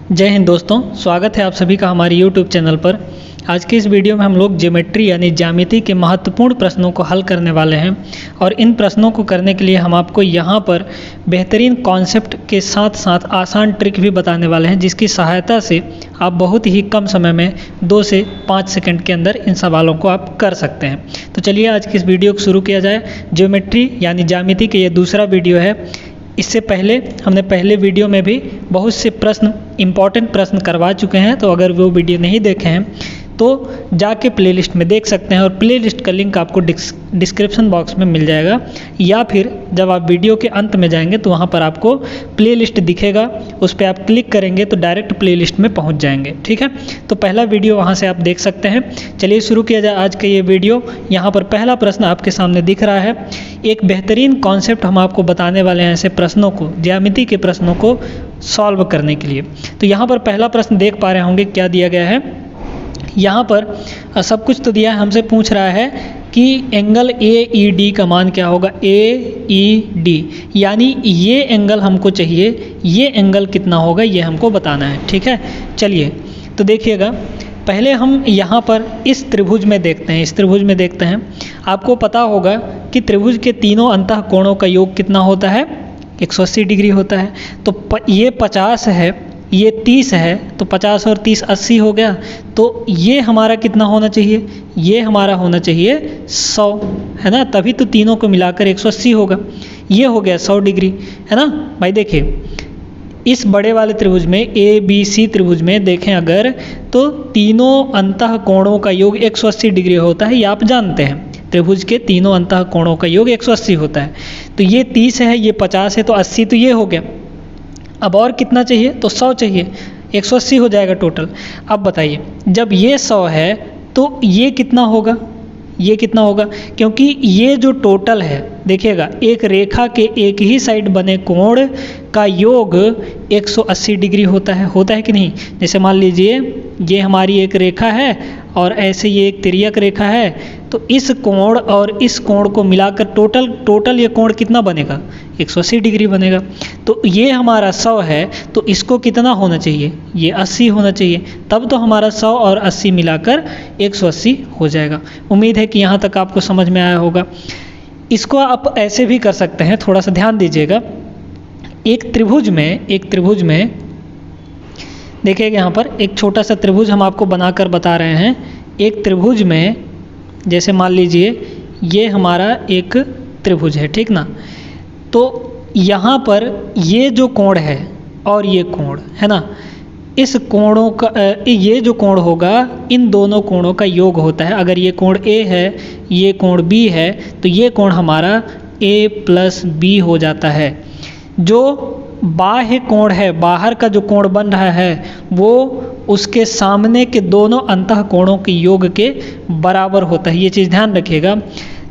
जय हिंद दोस्तों, स्वागत है आप सभी का हमारे YouTube चैनल पर। आज के इस वीडियो में हम लोग ज्योमेट्री यानी ज्यामिति के महत्वपूर्ण प्रश्नों को हल करने वाले हैं और इन प्रश्नों को करने के लिए हम आपको यहाँ पर बेहतरीन कॉन्सेप्ट के साथ साथ आसान ट्रिक भी बताने वाले हैं, जिसकी सहायता से आप बहुत ही कम समय में 2 से 5 सेकंड के अंदर इन सवालों को आप कर सकते हैं। तो चलिए आज की इस वीडियो को शुरू किया जाए। ज्योमेट्री यानी ज्यामिति के ये दूसरा वीडियो है। इससे पहले हमने पहले वीडियो में भी बहुत से इम्पॉर्टेंट प्रश्न करवा चुके हैं, तो अगर वो वीडियो नहीं देखे हैं तो जाके प्लेलिस्ट में देख सकते हैं और प्लेलिस्ट का लिंक आपको डिस्क्रिप्शन बॉक्स में मिल जाएगा, या फिर जब आप वीडियो के अंत में जाएंगे तो वहाँ पर आपको प्लेलिस्ट दिखेगा, उस पर आप क्लिक करेंगे तो डायरेक्ट प्लेलिस्ट में पहुँच जाएंगे। ठीक है, तो पहला वीडियो वहाँ से आप देख सकते हैं। चलिए शुरू किया जाए आज का ये वीडियो। यहाँ पर पहला प्रश्न आपके सामने दिख रहा है। एक बेहतरीन कॉन्सेप्ट हम आपको बताने वाले हैं ऐसे प्रश्नों को, ज्यामिति के प्रश्नों को सॉल्व करने के लिए। तो यहाँ पर पहला प्रश्न देख पा रहे होंगे क्या दिया गया है। यहाँ पर सब कुछ तो दिया है, हमसे पूछ रहा है कि एंगल AED का मान क्या होगा। AED यानी ये एंगल हमको चाहिए, ये एंगल कितना होगा ये हमको बताना है। ठीक है, चलिए तो देखिएगा, पहले हम यहाँ पर इस त्रिभुज में देखते हैं। इस त्रिभुज में देखते हैं, आपको पता होगा कि त्रिभुज के तीनों अंतः कोणों का योग कितना होता है, 180 डिग्री होता है। तो ये 50 है, ये 30 है, तो 50 और 30 80 हो गया। तो ये हमारा कितना होना चाहिए, ये हमारा होना चाहिए 100, है ना, तभी तो तीनों को मिलाकर 180 होगा। ये हो गया 100 डिग्री, है ना भाई। देखिए इस बड़े वाले त्रिभुज में ABC त्रिभुज में देखें अगर, तो तीनों अंतः कोणों का योग 180 डिग्री होता है, ये आप जानते हैं। त्रिभुज के तीनों अंतः कोणों का योग 180 होता है। तो ये 30 है, ये 50 है, तो 80 तो ये हो गया। अब और कितना चाहिए, तो 100 चाहिए, 180 हो जाएगा टोटल। अब बताइए, जब ये 100 है तो ये कितना होगा, ये कितना होगा, क्योंकि ये जो टोटल है देखिएगा, एक रेखा के एक ही साइड बने कोण का योग 180 डिग्री होता है कि नहीं। जैसे मान लीजिए ये हमारी एक रेखा है और ऐसे ये एक तिर्यक रेखा है, तो इस कोण और इस कोण को मिलाकर टोटल ये कोण कितना बनेगा, 180 डिग्री बनेगा। तो ये हमारा 100 है, तो इसको कितना होना चाहिए, ये 80 होना चाहिए, तब तो हमारा 100 और 80 मिलाकर 180 हो जाएगा। उम्मीद है कि यहाँ तक आपको समझ में आया होगा। इसको आप ऐसे भी कर सकते हैं, थोड़ा सा ध्यान दीजिएगा। एक त्रिभुज में देखिएगा, यहाँ पर एक छोटा सा त्रिभुज हम आपको बनाकर बता रहे हैं। एक त्रिभुज में जैसे मान लीजिए ये हमारा एक त्रिभुज है, ठीक ना। तो यहाँ पर ये जो कोण है और ये कोण है ना, इस कोणों का ये जो कोण होगा इन दोनों कोणों का योग होता है। अगर ये कोण A है, ये कोण B है, तो ये कोण हमारा A+B हो जाता है। जो बाह्य कोण है, बाहर का जो कोण बन रहा है, वो उसके सामने के दोनों अंतः कोणों के योग के बराबर होता है। ये चीज़ ध्यान रखिएगा।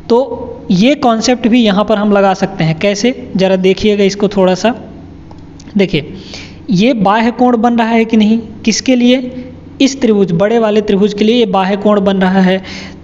तो ये कॉन्सेप्ट भी यहाँ पर हम लगा सकते हैं। कैसे, ज़रा देखिएगा इसको थोड़ा सा। देखिए ये बाह्य कोण बन रहा है कि नहीं, किसके लिए, इस त्रिभुज, बड़े वाले त्रिभुज के लिए ये बाह्य कोण बन रहा है।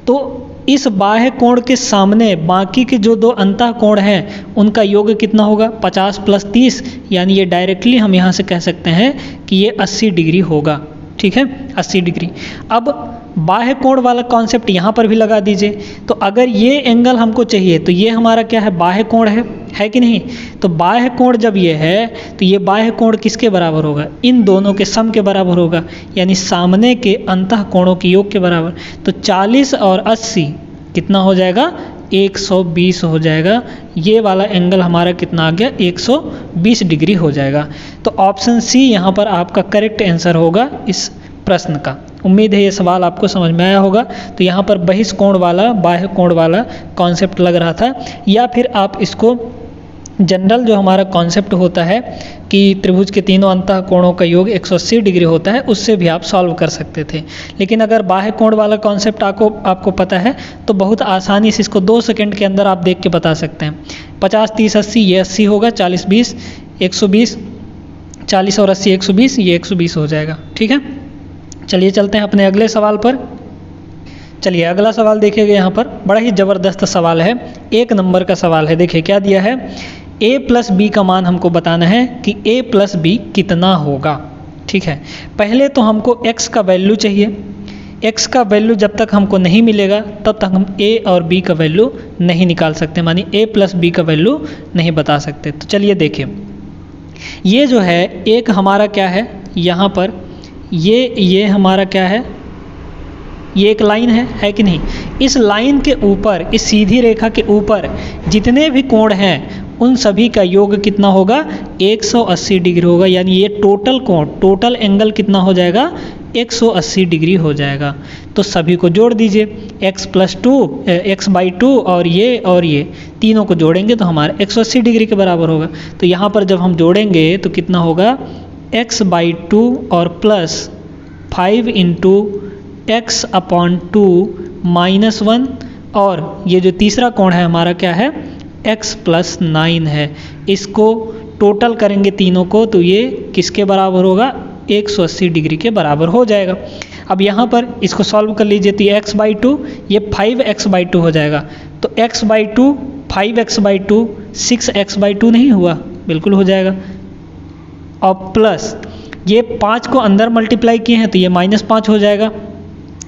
तो इस बाह्य कोण के सामने बाकी के जो दो अंतः कोण हैं उनका योग कितना होगा, 50 + 30, यानी ये डायरेक्टली हम यहाँ से कह सकते हैं कि ये 80 डिग्री होगा। ठीक है, 80 डिग्री। अब बाह्य कोण वाला कॉन्सेप्ट यहाँ पर भी लगा दीजिए। तो अगर ये एंगल हमको चाहिए तो ये हमारा क्या है, बाह्य कोण है कि नहीं। तो बाह्य कोण जब ये है तो ये बाह्य कोण किसके बराबर होगा, इन दोनों के सम के बराबर होगा, यानी सामने के अंतः कोणों के योग के बराबर। तो 40 और 80 कितना हो जाएगा, 120 हो जाएगा। ये वाला एंगल हमारा कितना आ गया, 120 डिग्री हो जाएगा। तो ऑप्शन C यहाँ पर आपका करेक्ट आंसर होगा इस प्रश्न का। उम्मीद है ये सवाल आपको समझ में आया होगा। तो यहाँ पर बहिष्कोण वाला, बाह्य कोण वाला कॉन्सेप्ट लग रहा था, या फिर आप इसको जनरल जो हमारा कॉन्सेप्ट होता है कि त्रिभुज के तीनों अंतः कोणों का योग 180 डिग्री होता है, उससे भी आप सॉल्व कर सकते थे। लेकिन अगर बाह्य कोण वाला कॉन्सेप्ट आपको पता है तो बहुत आसानी से इसको 2 सेकंड के अंदर आप देख के बता सकते हैं। 50 30 80, ये 80 होगा, 40 20 120, 40 और 80 120, ये 120 हो जाएगा। ठीक है, चलिए चलते हैं अपने अगले सवाल पर। चलिए अगला सवाल देखिएगा, यहाँ पर बड़ा ही ज़बरदस्त सवाल है, 1 नंबर का सवाल है। देखिए क्या दिया है, A + B का मान हमको बताना है कि A + B कितना होगा। ठीक है। पहले तो हमको x का वैल्यू चाहिए, x का वैल्यू जब तक हमको नहीं मिलेगा तब तक हम a और b का वैल्यू नहीं निकाल सकते, मानी a प्लस b का वैल्यू नहीं बता सकते। तो चलिए देखिए, ये जो है एक हमारा क्या है यहाँ पर, ये हमारा क्या है, ये एक लाइन है कि नहीं। इस लाइन के ऊपर, इस सीधी रेखा के ऊपर जितने भी कोण हैं उन सभी का योग कितना होगा, 180 डिग्री होगा। यानी ये टोटल कोण, टोटल एंगल कितना हो जाएगा, 180 डिग्री हो जाएगा। तो सभी को जोड़ दीजिए, x/2 और ये तीनों को जोड़ेंगे तो हमारा 180 डिग्री के बराबर होगा। तो यहाँ पर जब हम जोड़ेंगे तो कितना होगा, x/2 और प्लस 5 इंटू x/2 -1, और ये जो तीसरा कोण है हमारा क्या है, x + 9 है। इसको टोटल करेंगे तीनों को तो ये किसके बराबर होगा, 180 डिग्री के बराबर हो जाएगा। अब यहाँ पर इसको सॉल्व कर लीजिए तो ये x/2, ये 5x/2 हो जाएगा। तो x/2 5x/2 6x/2 नहीं हुआ, बिल्कुल हो जाएगा। और प्लस ये 5 को अंदर मल्टीप्लाई किए हैं तो ये -5 हो जाएगा।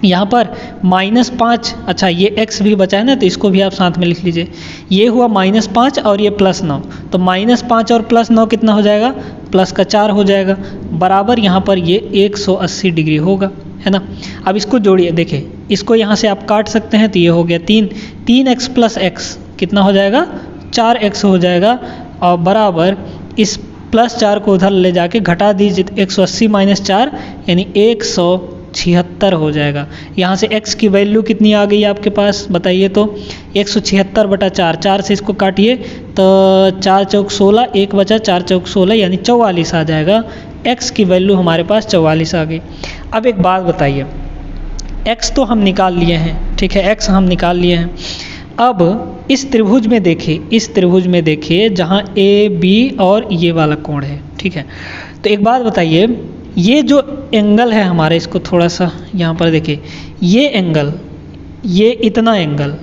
यहाँ पर -5, अच्छा ये x भी बचा है ना, तो इसको भी आप साथ में लिख लीजिए। ये हुआ -5 और ये +9, तो -5 और +9 कितना हो जाएगा, प्लस का 4 हो जाएगा, बराबर यहाँ पर ये 180 डिग्री होगा, है ना। अब इसको जोड़िए, देखिए इसको यहाँ से आप काट सकते हैं तो ये हो गया 3x + x कितना हो जाएगा, 4x हो जाएगा, और बराबर इस +4 को उधर ले जाके घटा दीजिए, 180 - 4 यानी 176 हो जाएगा। यहाँ से x की वैल्यू कितनी आ गई आपके पास, बताइए तो, 176/4, 4 से इसको काटिए तो 4 चौक 16, 1 बचा, 4 चौक 16 यानी 44 आ जाएगा। x की वैल्यू हमारे पास 44 आ गई। अब एक बात बताइए, x तो हम निकाल लिए हैं, ठीक है, x हम निकाल लिए हैं। अब इस त्रिभुज में देखिए, इस त्रिभुज में देखिए जहाँ a b और ये वाला कोण है, ठीक है। तो एक बात बताइए, ये जो एंगल है हमारा, इसको थोड़ा सा यहाँ पर देखिए, ये एंगल, ये इतना एंगल,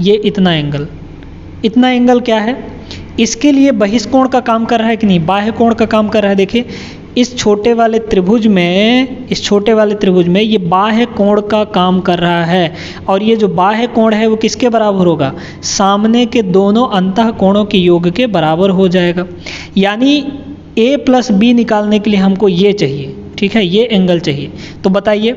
ये इतना एंगल, इतना एंगल क्या है, इसके लिए बहिष्कोण का काम कर रहा है कि नहीं, बाह्य कोण का काम कर रहा है। देखिए इस छोटे वाले त्रिभुज में, इस छोटे वाले त्रिभुज में ये बाह्य कोण का काम कर रहा है, और ये जो बाह्य कोण है वो किसके बराबर होगा, सामने के दोनों अंतः कोणों के योग के बराबर हो जाएगा। यानी a + b निकालने के लिए हमको ये चाहिए, ठीक है, ये एंगल चाहिए। तो बताइए,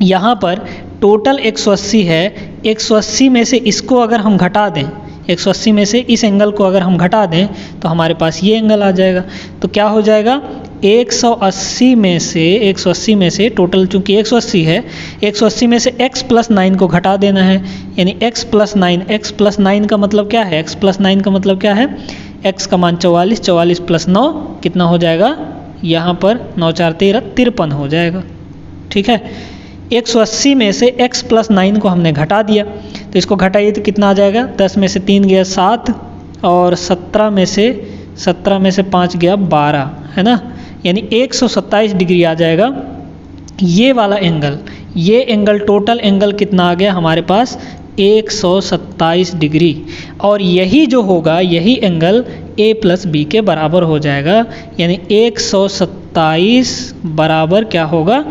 यहाँ पर टोटल 180 है, 180 में से इसको अगर हम घटा दें, 180 में से इस एंगल को अगर हम घटा दें तो हमारे पास ये एंगल आ जाएगा। तो क्या हो जाएगा, 180 में से टोटल चूँकि 180 है, 180 में से x + 9 को घटा देना है, यानी x + 9, x + 9 का मतलब क्या है, x + 9 का मतलब क्या है, x का मान 44, 44 + 9 कितना हो जाएगा, यहाँ पर 9 4 13 53 हो जाएगा, ठीक है। 180 में से x + 9 को हमने घटा दिया, तो इसको घटाइए तो कितना आ जाएगा, 10 में से 3 गया 7, और 17 में से 5 गया 12, है ना, यानी 127 डिग्री आ जाएगा ये वाला एंगल। ये एंगल, टोटल एंगल कितना आ गया हमारे पास, 127 डिग्री। और यही जो होगा, यही एंगल a + b के बराबर हो जाएगा, यानी 127 बराबर क्या होगा,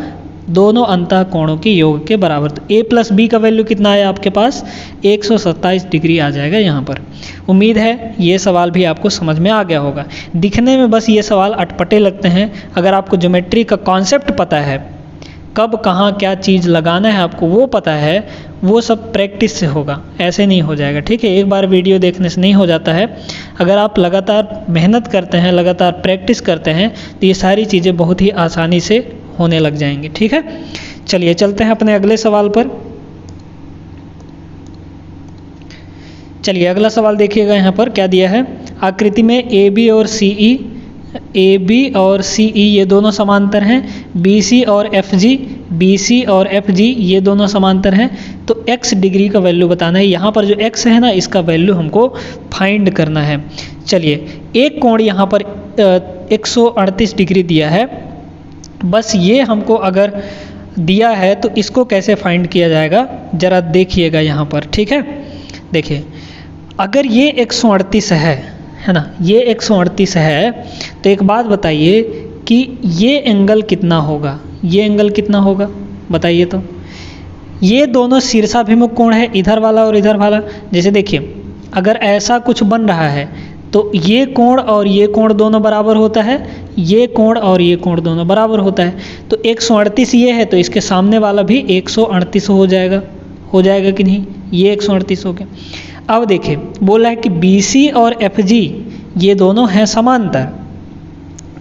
दोनों अंतः कोणों के योग के बराबर। तो a + b का वैल्यू कितना है आपके पास, 127 डिग्री आ जाएगा यहाँ पर। उम्मीद है ये सवाल भी आपको समझ में आ गया होगा। दिखने में बस ये सवाल अटपटे लगते हैं, अगर आपको ज्योमेट्री का कॉन्सेप्ट पता है, कब कहाँ क्या चीज़ लगाना है आपको वो पता है, वो सब प्रैक्टिस से होगा, ऐसे नहीं हो जाएगा, ठीक है। एक बार वीडियो देखने से नहीं हो जाता है, अगर आप लगातार मेहनत करते हैं, लगातार प्रैक्टिस करते हैं तो ये सारी चीज़ें बहुत ही आसानी से होने लग जाएंगी, ठीक है। चलिए चलते हैं अपने अगले सवाल पर। चलिए अगला सवाल देखिएगा, यहाँ पर क्या दिया है, आकृति में AB और CE ये दोनों समांतर हैं, BC और FG ये दोनों समांतर हैं। तो x डिग्री का वैल्यू बताना है। यहाँ पर जो x है ना, इसका वैल्यू हमको फाइंड करना है। चलिए, एक कोण यहाँ पर 138 डिग्री दिया है, बस ये हमको अगर दिया है तो इसको कैसे फाइंड किया जाएगा ज़रा देखिएगा यहाँ पर, ठीक है। देखिए, अगर ये 138 है ना, ये 138 है, तो एक बात बताइए कि ये एंगल कितना होगा, ये एंगल कितना होगा बताइए। तो ये दोनों शीर्षाभिमुख कोण है, इधर वाला और इधर वाला। जैसे देखिए अगर ऐसा कुछ बन रहा है तो ये कोण और ये कोण दोनों बराबर होता है, ये कोण और ये कोण दोनों बराबर होता है। तो 138 ये है तो इसके सामने वाला भी 138 हो जाएगा कि नहीं, ये 138 हो गया। अब देखिए बोला है कि BC और FG ये दोनों हैं समांतर।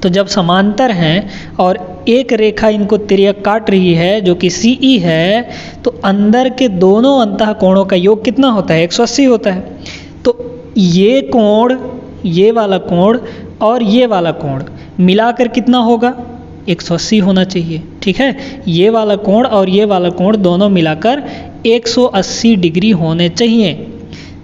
तो जब समांतर हैं और एक रेखा इनको तिर्यक काट रही है जो कि CE है, तो अंदर के दोनों अंतः कोणों का योग कितना होता है, 180 होता है। तो ये कोण, ये वाला कोण और ये वाला कोण मिलाकर कितना होगा, 180 होना चाहिए। ठीक है, ये वाला कोण और ये वाला कोण दोनों मिलाकर 180 डिग्री होने चाहिए।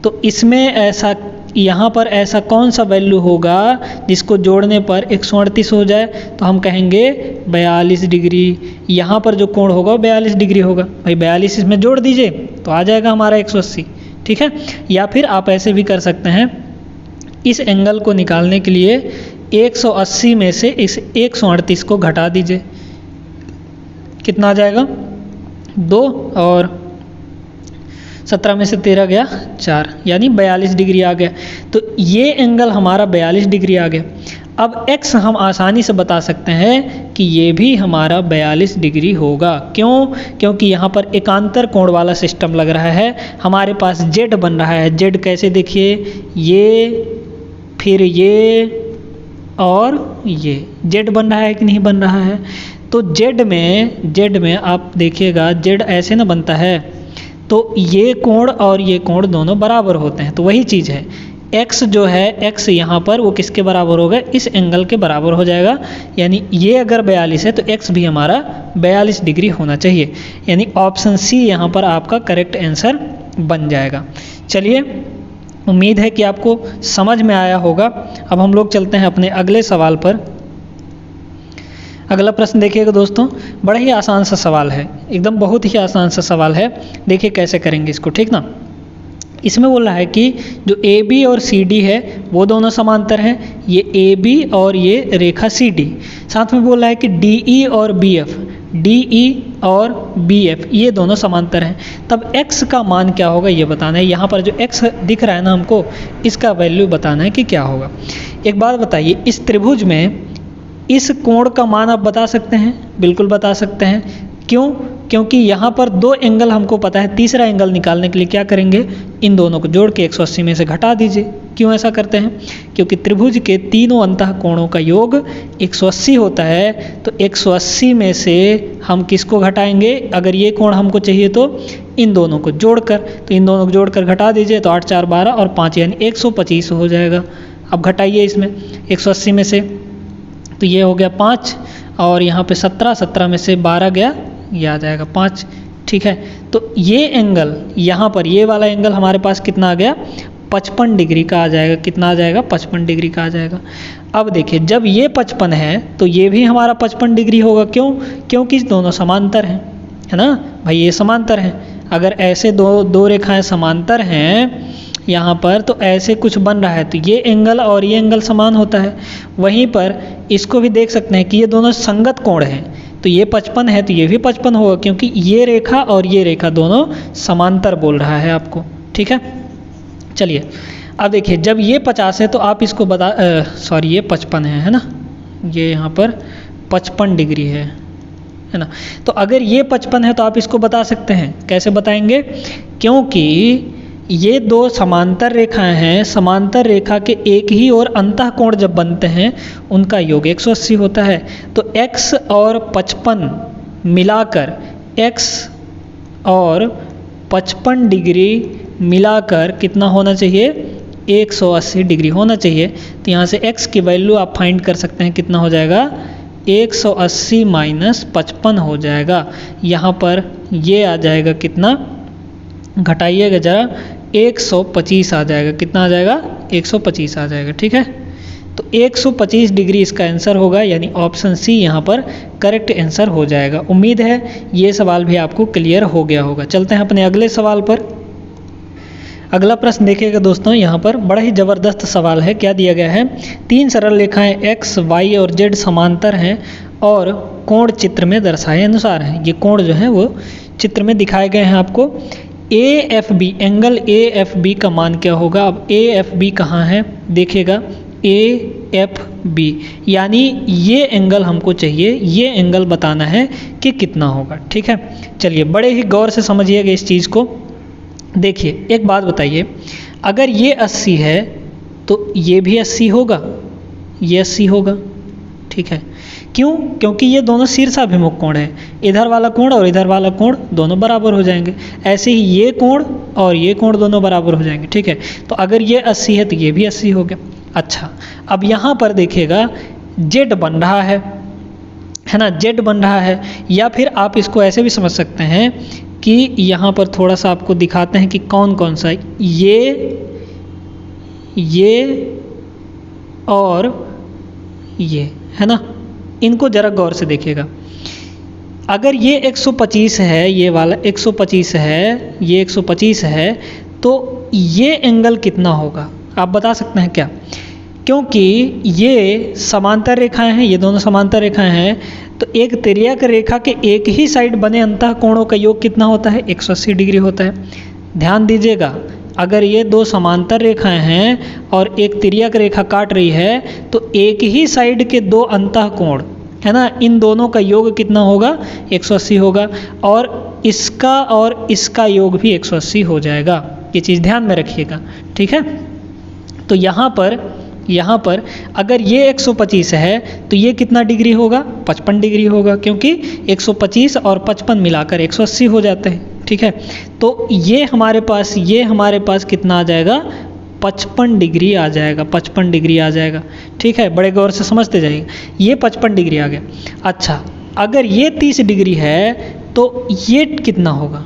तो इसमें ऐसा, यहाँ पर ऐसा कौन सा वैल्यू होगा जिसको जोड़ने पर 138 हो जाए, तो हम कहेंगे 42 डिग्री। यहाँ पर जो कोण होगा 42 डिग्री होगा। भाई 42 इसमें जोड़ दीजिए तो आ जाएगा हमारा 180। ठीक है, या फिर आप ऐसे भी कर सकते हैं, इस एंगल को निकालने के लिए 180 में से इस 138 को घटा दीजिए, कितना आ जाएगा 2 और 17 में से 13 गया 4, यानी 42 डिग्री आ गया। तो ये एंगल हमारा 42 डिग्री आ गया। अब x हम आसानी से बता सकते हैं कि ये भी हमारा 42 डिग्री होगा। क्यों? क्योंकि यहाँ पर एकांतर कोण वाला सिस्टम लग रहा है। हमारे पास z बन रहा है। z कैसे देखिए, ये फिर ये और ये z बन रहा है कि नहीं बन रहा है। तो z में आप देखिएगा z ऐसे ना बनता है, तो ये कोण और ये कोण दोनों बराबर होते हैं। तो वही चीज़ है, x जो है, x यहाँ पर वो किसके बराबर होगा, इस एंगल के बराबर हो जाएगा। यानी ये अगर 42 है तो x भी हमारा 42 डिग्री होना चाहिए। यानी ऑप्शन C यहाँ पर आपका करेक्ट आंसर बन जाएगा। चलिए, उम्मीद है कि आपको समझ में आया होगा। अब हम लोग चलते हैं अपने अगले सवाल पर। अगला प्रश्न देखिएगा दोस्तों, बड़ा ही आसान सा सवाल है, एकदम बहुत ही आसान सा सवाल है। देखिए कैसे करेंगे इसको, ठीक ना। इसमें बोल रहा है कि जो AB और CD है वो दोनों समांतर हैं, ये AB और ये रेखा CD। साथ में बोल रहा है कि DE और BF ये दोनों समांतर हैं। तब x का मान क्या होगा ये बताना है। यहाँ पर जो x दिख रहा है ना हमको, इसका वैल्यू बताना है कि क्या होगा। एक बात बताइए, इस त्रिभुज में इस कोण का मान आप बता सकते हैं? बिल्कुल बता सकते हैं। क्यों? क्योंकि यहाँ पर 2 एंगल हमको पता है, तीसरा एंगल निकालने के लिए क्या करेंगे, इन दोनों को जोड़ के 180 में से घटा दीजिए। क्यों ऐसा करते हैं? क्योंकि त्रिभुज के तीनों अंतः कोणों का योग 180 होता है। तो 180 में से हम किसको घटाएंगे, अगर ये कोण हमको चाहिए तो इन दोनों को जोड़कर, तो इन दोनों को जोड़कर घटा दीजिए। तो 8 4 12 और 5 यानी 125 हो जाएगा। अब घटाइए इसमें 180 में से, तो ये हो गया 5 और यहाँ पे 17 में से 12 गया, ये आ जाएगा 5। ठीक है, तो ये एंगल यहाँ पर, ये वाला एंगल हमारे पास कितना आ गया, 55 डिग्री का आ जाएगा। कितना आ जाएगा, 55 डिग्री का आ जाएगा। अब देखिए, जब ये 55 है तो ये भी हमारा 55 डिग्री होगा। क्यों? क्योंकि दोनों समांतर हैं, है ना भाई, ये समांतर हैं। अगर ऐसे दो रेखाएं समांतर हैं यहाँ पर, तो ऐसे कुछ बन रहा है तो ये एंगल और ये एंगल समान होता है। वहीं पर इसको भी देख सकते हैं कि ये दोनों संगत कोण हैं, तो ये 55 है तो ये भी 55 होगा, क्योंकि ये रेखा और ये रेखा दोनों समांतर बोल रहा है आपको। ठीक है, चलिए अब देखिए, जब ये 50 है तो आप इसको ये 55 है ना, ये यहाँ पर 55 डिग्री है ना। तो अगर ये 55 है तो आप इसको बता सकते हैं। कैसे बताएंगे? क्योंकि ये 2 समांतर रेखाएं हैं, समांतर रेखा के एक ही और अंतः कोण जब बनते हैं उनका योग 180 होता है। तो x और 55 मिलाकर, x और 55 डिग्री मिलाकर कितना होना चाहिए, 180 डिग्री होना चाहिए। तो यहाँ से x की वैल्यू आप फाइंड कर सकते हैं, कितना हो जाएगा, 180 माइनस 55 हो जाएगा। यहाँ पर ये आ जाएगा कितना, घटाइएगा ज़रा, 125 आ जाएगा। कितना आ जाएगा, 125 आ जाएगा। ठीक है, तो 125 डिग्री इसका आंसर होगा, यानी ऑप्शन C यहाँ पर करेक्ट आंसर हो जाएगा। उम्मीद है ये सवाल भी आपको क्लियर हो गया होगा। चलते हैं अपने अगले सवाल पर। अगला प्रश्न देखिएगा दोस्तों, यहाँ पर बड़ा ही ज़बरदस्त सवाल है। क्या दिया गया है? 3 सरल रेखाएं x, y और z समांतर हैं और कोण चित्र में दर्शाए अनुसार हैं। ये कोण जो है वो चित्र में दिखाए गए हैं आपको। AFB, एंगल AFB का मान क्या होगा? अब AFB कहाँ है देखिएगा, AFB यानी ये एंगल हमको चाहिए, ये एंगल बताना है कि कितना होगा। ठीक है, चलिए बड़े ही गौर से समझिएगा इस चीज़ को। देखिए एक बात बताइए, अगर ये 80 है तो ये भी 80 होगा, ये 80 होगा। ठीक है, क्यों? क्योंकि ये दोनों शीर्षाभिमुख कोण है, इधर वाला कोण और इधर वाला कोण दोनों बराबर हो जाएंगे। ऐसे ही ये कोण और ये कोण दोनों बराबर हो जाएंगे। ठीक है, तो अगर ये 80 है तो ये भी 80 हो गया। अच्छा, अब यहाँ पर देखिएगा Z बन रहा है ना, Z बन रहा है। या फिर आप इसको ऐसे भी समझ सकते हैं कि यहाँ पर थोड़ा सा आपको दिखाते हैं कि कौन कौन सा, ये और ये है ना, इनको ज़रा गौर से देखिएगा। अगर ये 125 है, ये वाला 125 है, ये 125 है, तो ये एंगल कितना होगा आप बता सकते हैं क्या? क्योंकि ये समांतर रेखाएं हैं, ये दोनों समांतर रेखाएं हैं, तो एक तिर्यक रेखा के एक ही साइड बने अंतः कोणों का योग कितना होता है? 180 डिग्री होता है। ध्यान दीजिएगा, अगर ये दो समांतर रेखाएं हैं और एक तिर्यक रेखा काट रही है तो एक ही साइड के दो अंतः कोण है ना, इन दोनों का योग कितना होगा? 180 होगा। और इसका योग भी 180 हो जाएगा। ये चीज़ ध्यान में रखिएगा। ठीक है, तो यहाँ पर अगर ये 125 है तो ये कितना डिग्री होगा? 55 डिग्री होगा, क्योंकि 125 और 55 मिलाकर 180 हो जाते हैं। ठीक है, तो ये हमारे पास कितना आ जाएगा? 55 डिग्री आ जाएगा, 55 डिग्री आ जाएगा। ठीक है, बड़े गौर से समझते जाइए। ये 55 डिग्री आ गया। अच्छा, अगर ये 30 डिग्री है तो ये कितना होगा?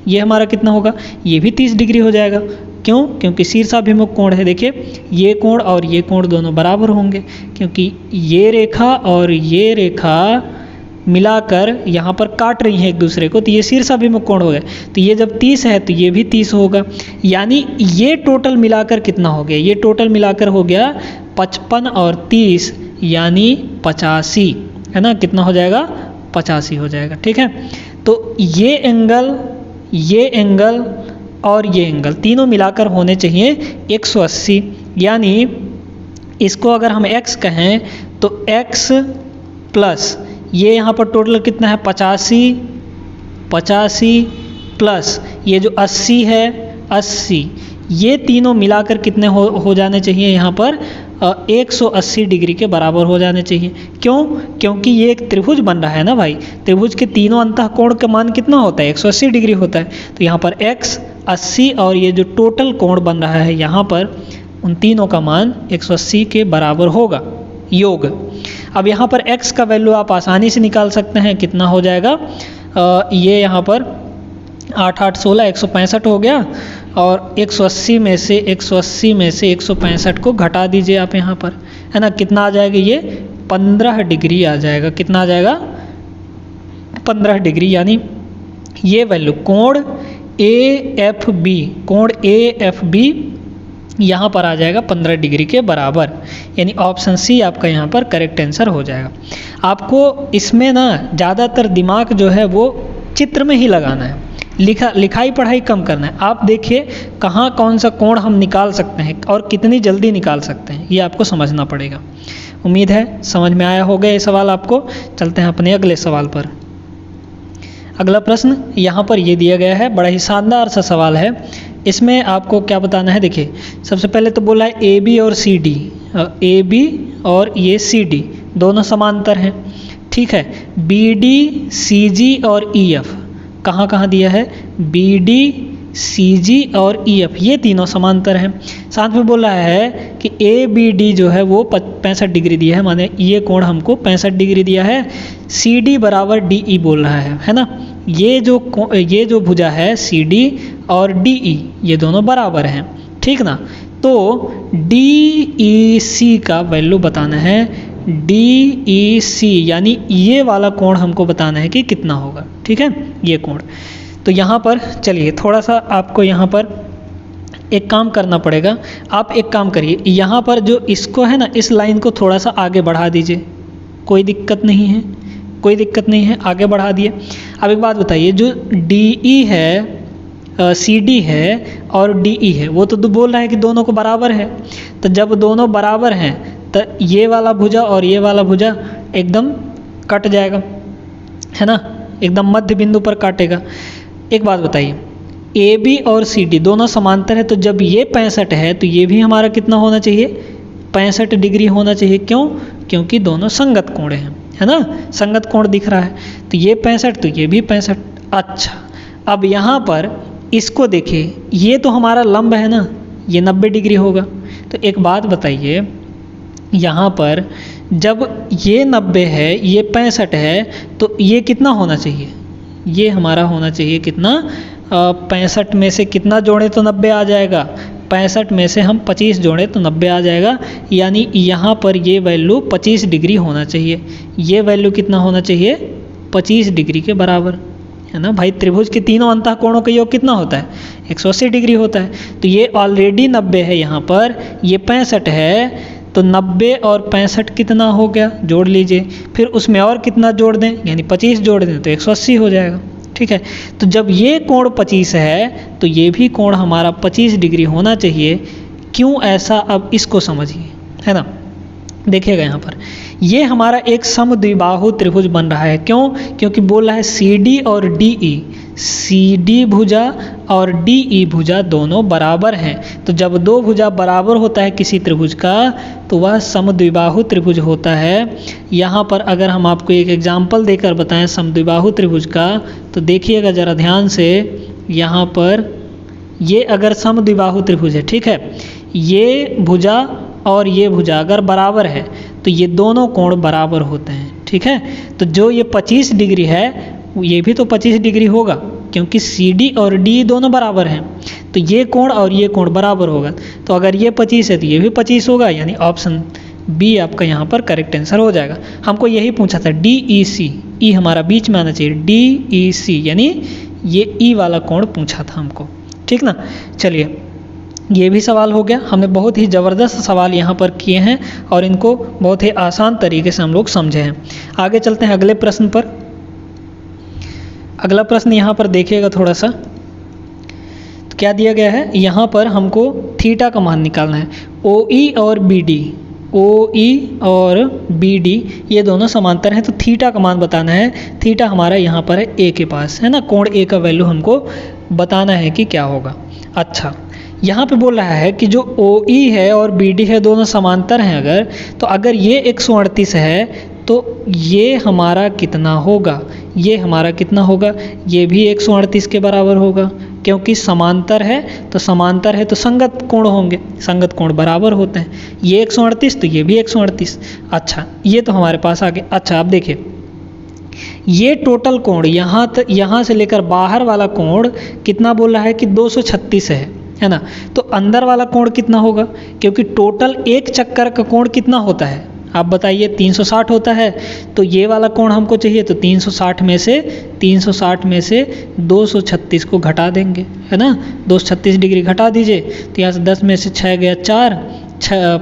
ये हमारा कितना होगा? ये भी 30 डिग्री हो जाएगा। क्यों? क्योंकि शीर्षाभिमुख कोण है। देखिए ये कोण और ये कोण दोनों बराबर होंगे, क्योंकि ये रेखा और ये रेखा मिलाकर यहाँ पर काट रही हैं एक दूसरे को, तो ये शीर्षाभिमुख कोण हो गया। तो ये जब 30 है तो ये भी 30 होगा, यानी ये टोटल मिलाकर कितना हो गया? ये टोटल मिलाकर हो गया 55 और 30 यानी 85 है ना। कितना हो जाएगा? 85 हो जाएगा। ठीक है, तो ये एंगल और ये एंगल तीनों मिलाकर होने चाहिए 180, यानी इसको अगर हम x कहें तो x प्लस ये यहाँ पर टोटल कितना है? 85 प्लस ये जो 80 है 80, ये तीनों मिलाकर कितने हो जाने चाहिए? यहाँ पर 180 डिग्री के बराबर हो जाने चाहिए। क्यों? क्योंकि ये एक त्रिभुज बन रहा है ना भाई। त्रिभुज के तीनों अंतः कोण का मान कितना होता है? 180 डिग्री होता है। तो यहाँ पर x 80 और ये जो टोटल कोण बन रहा है यहाँ पर, उन तीनों का मान 180 के बराबर होगा, योग। अब यहाँ पर x का वैल्यू आप आसानी से निकाल सकते हैं। कितना हो जाएगा? ये यहाँ पर 8 8 16 165 हो गया, और 180 में से 165 को घटा दीजिए आप यहाँ पर, है ना। कितना आ जाएगा? ये 15 डिग्री आ जाएगा। कितना आ जाएगा? 15 डिग्री, यानी ये वैल्यू कोण AFB यहाँ पर आ जाएगा 15 डिग्री के बराबर, यानी ऑप्शन सी आपका यहाँ पर करेक्ट आंसर हो जाएगा। आपको इसमें ना ज़्यादातर दिमाग जो है वो चित्र में ही लगाना है, लिखाई पढ़ाई कम करना है। आप देखिए कहाँ कौन सा कोण हम निकाल सकते हैं और कितनी जल्दी निकाल सकते हैं, ये आपको समझना पड़ेगा। उम्मीद है समझ में आया होगा ये सवाल आपको। चलते हैं अपने अगले सवाल पर। अगला प्रश्न यहाँ पर ये दिया गया है, बड़ा ही शानदार सा सवाल है। इसमें आपको क्या बताना है? देखिए सबसे पहले तो बोला है AB और CD, AB और ये CD दोनों समांतर हैं। ठीक है, BD CG और EF कहाँ कहाँ दिया है? BD CG और EF ये तीनों समांतर हैं। साथ में बोला है कि ABD जो है वो 65 डिग्री दिया है, माने ये कोण हमको 65 डिग्री दिया है। CD बराबर DE बोल रहा है ना। ये जो भुजा है CD और DE ये दोनों बराबर हैं, ठीक ना। तो DEC का वैल्यू बताना है, DEC यानी ये वाला कोण हमको बताना है कि कितना होगा। ठीक है, ये कोण। तो यहाँ पर चलिए थोड़ा सा आपको यहाँ पर एक काम करना पड़ेगा, आप एक काम करिए, यहाँ पर जो इसको है ना, इस लाइन को थोड़ा सा आगे बढ़ा दीजिए, कोई दिक्कत नहीं है, कोई दिक्कत नहीं है, आगे बढ़ा दिए। अब एक बात बताइए, जो DE है, CD है और DE है, वो तो बोल रहा है कि दोनों को बराबर है। तो जब दोनों बराबर हैं तो ये वाला भुजा और ये वाला भुजा एकदम कट जाएगा, है ना, एकदम मध्य बिंदु पर काटेगा। एक बात बताइए, AB और CD दोनों समांतर है, तो जब ये 65 है तो ये भी हमारा कितना होना चाहिए, 65 डिग्री होना चाहिए। क्यों? क्योंकि दोनों संगत कोण हैं, है ना, संगत कोण दिख रहा है, तो ये 65 तो ये भी 65। अच्छा, अब यहाँ पर इसको देखिए, ये तो हमारा लंब है ना, ये 90 डिग्री होगा। तो एक बात बताइए, यहाँ पर जब ये 90 है, ये 65 है, तो ये कितना होना चाहिए, ये हमारा होना चाहिए कितना, 65 में से कितना जोड़े तो 90 आ जाएगा, 65 में से हम 25 जोड़े तो 90 आ जाएगा, यानी यहाँ पर ये वैल्यू 25 डिग्री होना चाहिए। ये वैल्यू कितना होना चाहिए, 25 डिग्री के बराबर, है ना भाई। त्रिभुज के तीनों अंतःकोणों का योग कितना होता है, 180 डिग्री होता है। तो ये ऑलरेडी 90 है, यहाँ पर ये 65 है, तो 90 और 65 कितना हो गया, जोड़ लीजिए, फिर उसमें और कितना जोड़ दें, यानी 25 जोड़ दें तो 180 हो जाएगा। ठीक है, तो जब ये कोण 25 है तो ये भी कोण हमारा 25 डिग्री होना चाहिए। क्यों ऐसा, अब इसको समझिए, है ना। देखिएगा यहाँ पर ये हमारा एक समद्विबाहु त्रिभुज बन रहा है। क्यों? क्योंकि बोल रहा है CD और DE, CD भुजा और DE भुजा दोनों बराबर हैं। तो जब दो भुजा बराबर होता है किसी त्रिभुज का तो वह समद्विबाहु त्रिभुज होता है। यहाँ पर अगर हम आपको एक एग्जाम्पल देकर बताएं समद्विबाहु त्रिभुज का, तो देखिएगा ज़रा ध्यान से, यहाँ पर ये अगर समद्विबाहु त्रिभुज है, ठीक है, ये भुजा और ये भुजा अगर बराबर है तो ये दोनों कोण बराबर होते हैं। ठीक है, तो जो ये 25 डिग्री है ये भी तो 25 डिग्री होगा, क्योंकि CD और D दोनों बराबर हैं, तो ये कोण और ये कोण बराबर होगा। तो अगर ये 25 है तो ये भी 25 होगा, यानी ऑप्शन बी आपका यहाँ पर करेक्ट आंसर हो जाएगा। हमको यही पूछा था, DEC, E हमारा बीच में आना चाहिए, DEC यानी ये E वाला कोण पूछा था हमको। ठीक ना, चलिए ये भी सवाल हो गया। हमने बहुत ही ज़बरदस्त सवाल यहाँ पर किए हैं और इनको बहुत ही आसान तरीके से हम लोग समझे हैं। आगे चलते हैं अगले प्रश्न पर। अगला प्रश्न यहाँ पर देखिएगा थोड़ा सा, तो क्या दिया गया है, यहाँ पर हमको थीटा का मान निकालना है। OE और BD, OE और BD ये दोनों समांतर हैं, तो थीटा का मान बताना है। थीटा हमारा यहाँ पर है A के पास, है ना, कोण A का वैल्यू हमको बताना है कि क्या होगा। अच्छा, यहाँ पे बोल रहा है कि जो OE है और BD है दोनों समांतर हैं अगर, तो अगर ये 138 है तो ये हमारा कितना होगा, ये हमारा कितना होगा, ये भी 138 के बराबर होगा, क्योंकि समांतर है तो समांतर है तो संगत कोण होंगे, संगत कोण बराबर होते हैं। ये 138 तो ये भी 138। अच्छा, ये तो हमारे पास आ गया। अच्छा, अब देखिए ये टोटल कोण यहाँ से लेकर बाहर वाला कोण कितना बोल रहा है कि 236 है ना। तो अंदर वाला कोण कितना होगा, क्योंकि टोटल एक चक्कर का कोण कितना होता है आप बताइए, 360 होता है। तो ये वाला कोण हमको चाहिए, तो 360 में से 236 को घटा देंगे, है ना, 236 डिग्री घटा दीजिए। तो यहाँ से 10 में से 6 गया 4,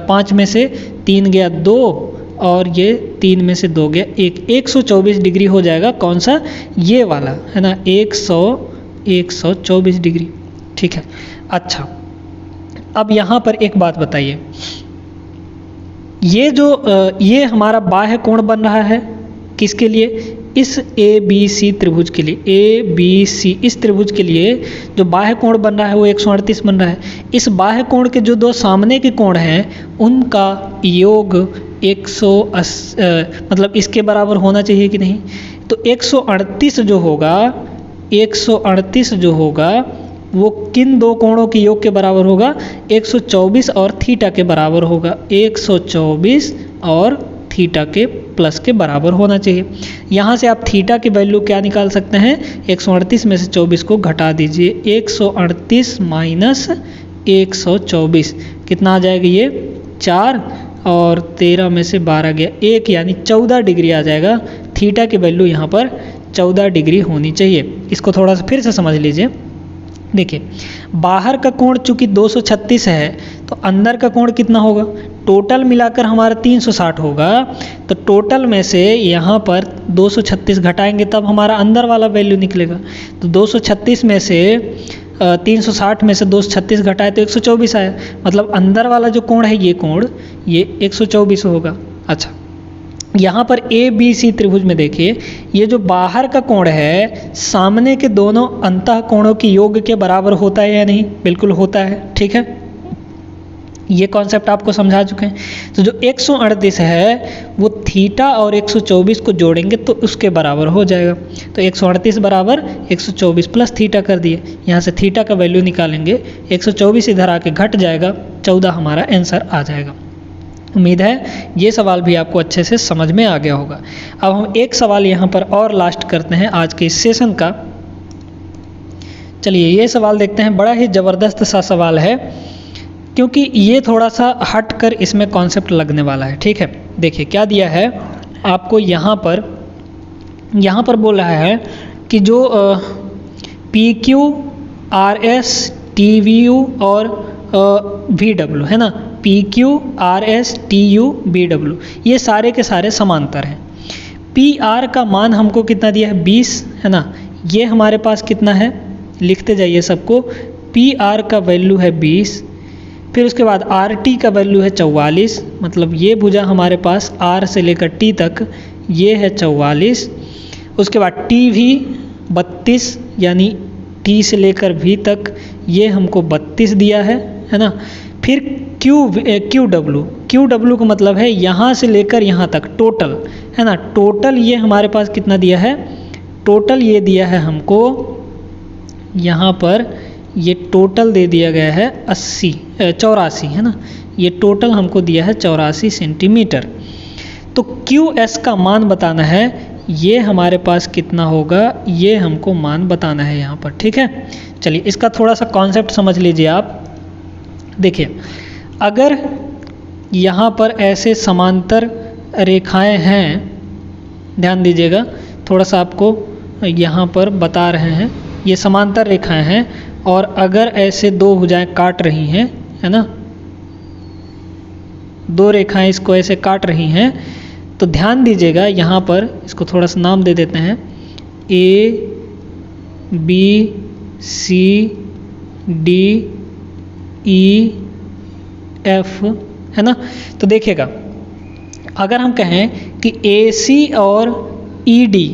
5 में से 3 गया 2, और ये 3 में से 2 गया 1, 124 डिग्री हो जाएगा। कौन सा, ये वाला, है ना, 124 डिग्री। ठीक है। अच्छा, अब यहाँ पर एक बात बताइए, ये हमारा बाह्य कोण बन रहा है किसके लिए, इस ABC त्रिभुज के लिए। ABC इस त्रिभुज के लिए जो बाह्य कोण बन रहा है वो 138 बन रहा है। इस बाह्य कोण के जो दो सामने के कोण हैं उनका योग 180 मतलब इसके बराबर होना चाहिए कि नहीं। तो 138 जो होगा वो किन दो कोणों के योग के बराबर होगा, 124 और थीटा के बराबर होगा। 124 और थीटा के प्लस के बराबर होना चाहिए। यहाँ से आप थीटा की वैल्यू क्या निकाल सकते हैं, 138 में से 24 को घटा दीजिए, 138 माइनस 124 कितना आ जाएगा, ये 4 और 13 में से 12 गया 1, यानी 14 डिग्री आ जाएगा। थीटा की वैल्यू यहाँ पर 14 डिग्री होनी चाहिए। इसको थोड़ा सा फिर से समझ लीजिए। देखिए बाहर का कोण चूंकि 236 है तो अंदर का कोण कितना होगा, टोटल मिलाकर हमारा 360 होगा, तो टोटल में से यहाँ पर 236 घटाएंगे तब हमारा अंदर वाला वैल्यू निकलेगा। तो 236 में से 360 में से 236 घटाए तो 124 आया, मतलब अंदर वाला जो कोण है ये कोण ये 124 होगा। अच्छा यहाँ पर ए बी सी त्रिभुज में देखिए ये जो बाहर का कोण है सामने के दोनों अंतः कोणों की योग के बराबर होता है या नहीं, बिल्कुल होता है। ठीक है, ये कॉन्सेप्ट आपको समझा चुके हैं। तो जो 138 है वो थीटा और 124 को जोड़ेंगे तो उसके बराबर हो जाएगा। तो 138 बराबर 124 प्लस थीटा कर दिए, यहाँ से थीटा का वैल्यू निकालेंगे, 124 इधर आके घट जाएगा, 14 हमारा आंसर आ जाएगा। उम्मीद है ये सवाल भी आपको अच्छे से समझ में आ गया होगा। अब हम एक सवाल यहाँ पर और लास्ट करते हैं आज के इस सेशन का। चलिए ये सवाल देखते हैं, बड़ा ही ज़बरदस्त सा सवाल है क्योंकि ये थोड़ा सा हट कर इसमें कॉन्सेप्ट लगने वाला है। ठीक है, देखिए क्या दिया है आपको यहाँ पर बोल रहा है कि जो P Q R S T V U और वी डब्ल्यू है ना, P Q R S T U B W ये सारे के सारे समांतर हैं। पी आर का मान हमको कितना दिया है 20 है ना, ये हमारे पास कितना है लिखते जाइए सबको, पी आर का वैल्यू है 20, फिर उसके बाद आर टी का वैल्यू है 44, मतलब ये भुजा हमारे पास आर से लेकर टी तक ये है 44, उसके बाद टी भी 32 यानी टी से लेकर वी तक ये हमको 32 दिया है ना। फिर क्यू डब्ल्यू का मतलब है यहाँ से लेकर यहाँ तक टोटल है ना, टोटल ये हमारे पास कितना दिया है, टोटल ये दिया है हमको यहाँ पर ये टोटल दे दिया गया है 84 है ना, ये टोटल हमको दिया है 84 सेंटीमीटर। तो क्यू एस का मान बताना है, ये हमारे पास कितना होगा ये हमको मान बताना है यहाँ पर। ठीक है, चलिए इसका थोड़ा सा कॉन्सेप्ट समझ लीजिए आप। देखिए अगर यहाँ पर ऐसे समांतर रेखाएं हैं, ध्यान दीजिएगा थोड़ा सा आपको यहाँ पर बता रहे हैं, ये समांतर रेखाएं हैं और अगर ऐसे दो भुजाएं काट रही हैं है ना, दो रेखाएं इसको ऐसे काट रही हैं, तो ध्यान दीजिएगा यहाँ पर इसको थोड़ा सा नाम दे देते हैं A B C D E F है ना। तो देखिएगा अगर हम कहें कि ए सी और ई डी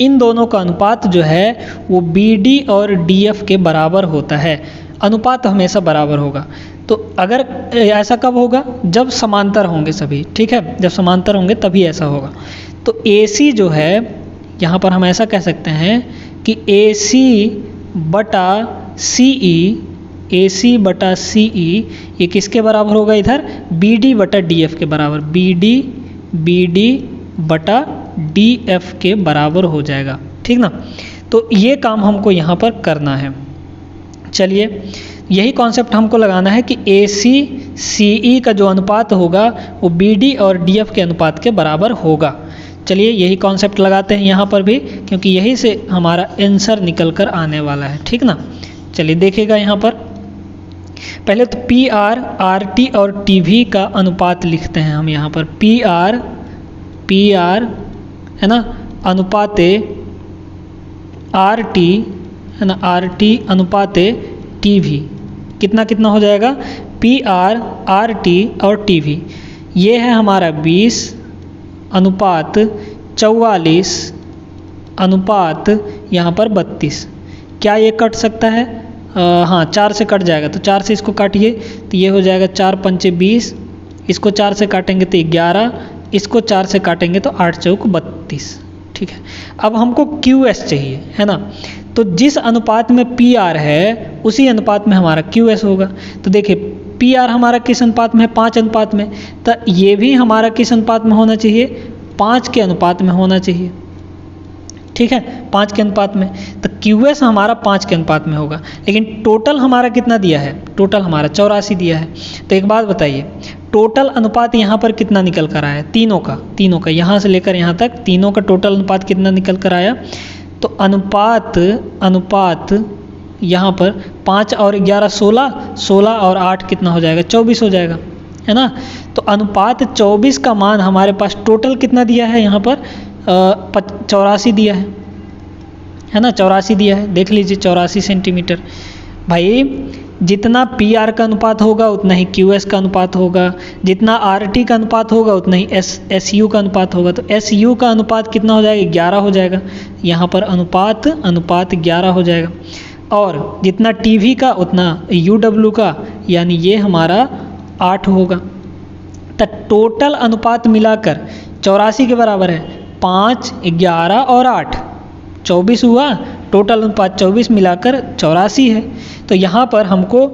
इन दोनों का अनुपात जो है वो बी डी और डी एफ के बराबर होता है, अनुपात हमेशा बराबर होगा। तो अगर ऐसा कब होगा, जब समांतर होंगे सभी। ठीक है, जब समांतर होंगे तभी ऐसा होगा। तो ए सी जो है यहाँ पर हम ऐसा कह सकते हैं कि ए सी बटा सी ई, ए सी बटा सी ई ये किसके बराबर होगा, इधर बी डी बटा डी एफ के बराबर, बी डी बटा डी एफ के बराबर हो जाएगा। ठीक ना, तो ये काम हमको यहाँ पर करना है। चलिए यही कॉन्सेप्ट हमको लगाना है कि ए सी सी ई का जो अनुपात होगा वो बी डी और डी एफ के अनुपात के बराबर होगा। चलिए यही कॉन्सेप्ट लगाते हैं यहाँ पर भी, क्योंकि यही से हमारा आंसर निकल कर आने वाला है। ठीक ना, चलिए देखिएगा यहाँ पर पहले तो पी आर आर टी और टी वी का अनुपात लिखते हैं हम यहाँ पर, पी आर है ना अनुपाते आर टी है ना, आर टी अनुपाते टी वी कितना कितना हो जाएगा, पी आर टी और टी वी ये है हमारा 20 अनुपात 44 अनुपात यहाँ पर 32। क्या ये कट सकता है, हाँ 4 से कट जाएगा, तो 4 से इसको काटिए तो ये हो जाएगा 4 पंचे 20, इसको 4 से काटेंगे तो 11, इसको 4 से काटेंगे तो 8 चौक 32। ठीक है, अब हमको क्यू एस चाहिए है ना, तो जिस अनुपात में पी आर है उसी अनुपात में हमारा क्यू एस होगा। तो देखिए पी आर हमारा किस अनुपात में है, 5 अनुपात में, तो ये भी हमारा किस अनुपात में होना चाहिए, 5 के अनुपात में होना चाहिए। ठीक है, 5 के अनुपात में, तो क्यू एस हमारा 5 के अनुपात में होगा। लेकिन टोटल हमारा कितना दिया है, टोटल हमारा 84 दिया है। तो एक बात बताइए, टोटल अनुपात यहाँ पर कितना निकल कर आया, तीनों का यहाँ से लेकर यहाँ तक तीनों का टोटल अनुपात कितना निकल कर आया। तो अनुपात यहाँ पर 5 और 11 16, 16 और 8 कितना हो जाएगा 24 हो जाएगा, है ना। तो अनुपात 24 का मान हमारे पास टोटल कितना दिया है यहाँ पर 84 दिया है ना, 84 दिया है, देख लीजिए 84 सेंटीमीटर। भाई जितना PR का अनुपात होगा उतना ही QS का अनुपात होगा, जितना RT का अनुपात होगा उतना ही SU का अनुपात होगा। तो SU का अनुपात कितना हो जाएगा 11 हो जाएगा, यहाँ पर अनुपात 11 हो जाएगा। और जितना TV का उतना UW का, यानी ये हमारा 8 होगा। तो टोटल अनुपात मिलाकर 84 के बराबर है, 5, 11 और 8 24 हुआ, टोटल अनुपात 24 मिलाकर 84 है। तो यहाँ पर हमको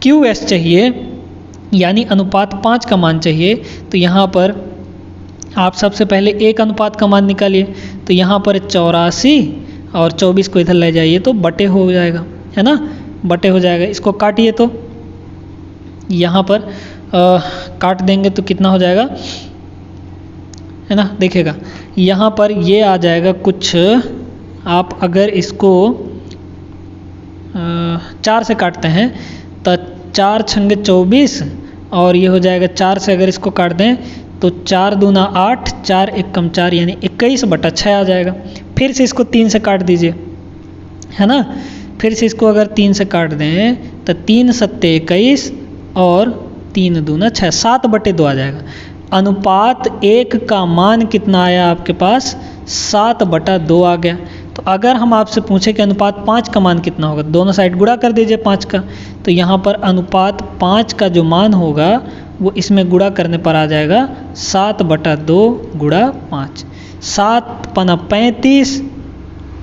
QS चाहिए, यानी अनुपात 5 का मान चाहिए। तो यहाँ पर आप सबसे पहले एक अनुपात का मान निकालिए। तो यहाँ पर 84 और 24 को इधर ले जाइए तो बटे हो जाएगा, है ना, बटे हो जाएगा। इसको काटिए तो यहाँ पर काट देंगे तो कितना हो जाएगा, है ना, देखिएगा यहाँ पर ये आ जाएगा कुछ, आप अगर इसको 4 से काटते हैं तो 4 छंगे 24 और ये हो जाएगा 4 से अगर इसको काट दें तो 4 दूना 8, 4 एक कम 4 यानी 21/6 आ जाएगा। फिर से इसको 3 से काट दीजिए, है ना, फिर से इसको अगर 3 से काट दें तो 3 सत्ते 21 और 3 दूना 6, 7/2 आ जाएगा। अनुपात 1 का मान कितना आया आपके पास 7/2 आ गया। तो अगर हम आपसे पूछे कि अनुपात 5 का मान कितना होगा, दोनों साइड गुणा कर दीजिए 5 का। तो यहाँ पर अनुपात 5 का जो मान होगा वो इसमें गुणा करने पर आ जाएगा 7/2 गुणा 5, 7 पना 35,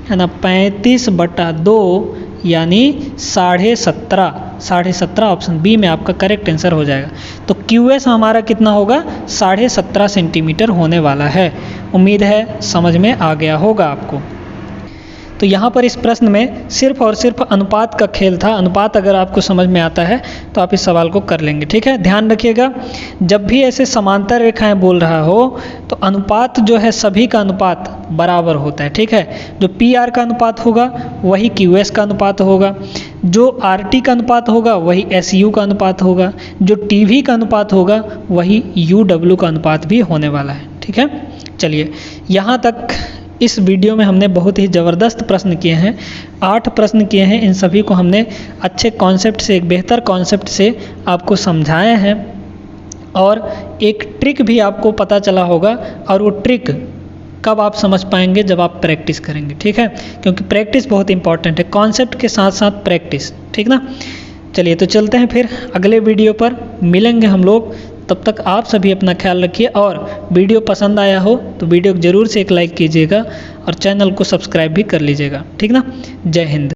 है ना, 35/2 यानी 17.5 ऑप्शन बी में आपका करेक्ट आंसर हो जाएगा। तो QS हमारा कितना होगा 17.5 सेंटीमीटर होने वाला है। उम्मीद है समझ में आ गया होगा आपको। तो यहाँ पर इस प्रश्न में सिर्फ और सिर्फ अनुपात का खेल था। अनुपात अगर आपको समझ में आता है तो आप इस सवाल को कर लेंगे, ठीक है। ध्यान रखिएगा, जब भी ऐसे समांतर रेखाएं बोल रहा हो तो अनुपात जो है सभी का अनुपात बराबर होता है, ठीक है। जो PR का अनुपात होगा वही QS का अनुपात होगा, जो RT का अनुपात होगा वही SU का अनुपात होगा, जो TV का अनुपात होगा वही UW का अनुपात भी होने वाला है, ठीक है। चलिए, यहाँ तक इस वीडियो में हमने बहुत ही ज़बरदस्त प्रश्न किए हैं, 8 प्रश्न किए हैं। इन सभी को हमने अच्छे कॉन्सेप्ट से, एक बेहतर कॉन्सेप्ट से आपको समझाए हैं और एक ट्रिक भी आपको पता चला होगा। और वो ट्रिक कब आप समझ पाएंगे, जब आप प्रैक्टिस करेंगे, ठीक है, क्योंकि प्रैक्टिस बहुत इंपॉर्टेंट है, कॉन्सेप्ट के साथ साथ प्रैक्टिस, ठीक ना। चलिए तो चलते हैं फिर अगले वीडियो पर मिलेंगे हम लोग। तब तक आप सभी अपना ख्याल रखिए और वीडियो पसंद आया हो तो वीडियो को ज़रूर से एक लाइक कीजिएगा और चैनल को सब्सक्राइब भी कर लीजिएगा, ठीक ना। जय हिंद।